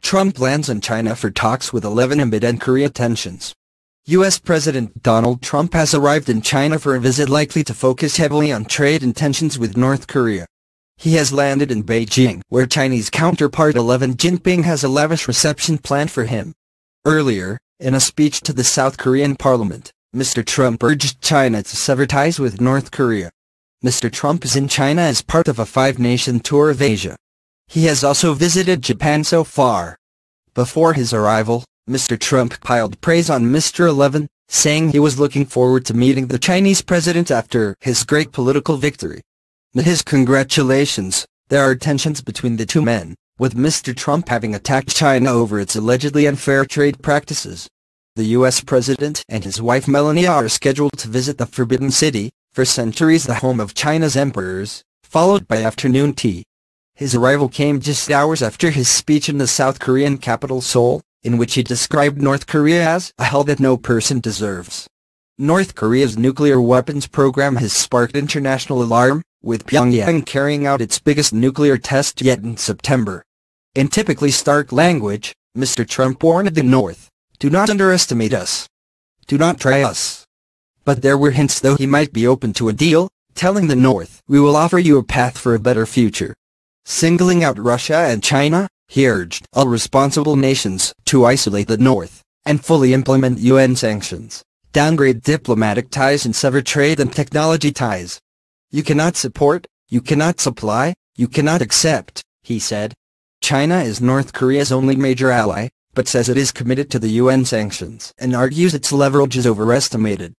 Trump lands in China for talks with 11 amid and Korea tensions. U.S. President Donald Trump has arrived in China for a visit likely to focus heavily on trade and tensions with North Korea. He has landed in Beijing, where Chinese counterpart Xi Jinping has a lavish reception planned for him. Earlier, in a speech to the South Korean parliament, Mr. Trump urged China to sever ties with North Korea. Mr. Trump is in China as part of a 5-nation tour of Asia. He has also visited Japan so far. Before his arrival, Mr. Trump piled praise on Mr. Xi, saying he was looking forward to meeting the Chinese president after his great political victory. With his congratulations, there are tensions between the two men, with Mr. Trump having attacked China over its allegedly unfair trade practices. The U.S. president and his wife Melania are scheduled to visit the Forbidden City, for centuries the home of China's emperors, followed by afternoon tea. His arrival came just hours after his speech in the South Korean capital Seoul, in which he described North Korea as a hell that no person deserves. North Korea's nuclear weapons program has sparked international alarm, with Pyongyang carrying out its biggest nuclear test yet in September. In typically stark language, Mr. Trump warned the North, "Do not underestimate us. Do not try us." But there were hints though he might be open to a deal, telling the North, "We will offer you a path for a better future." Singling out Russia and China, he urged all responsible nations to isolate the North, and fully implement UN sanctions, downgrade diplomatic ties and sever trade and technology ties. "You cannot support, you cannot supply, you cannot accept," he said. China is North Korea's only major ally, but says it is committed to the UN sanctions and argues its leverage is overestimated.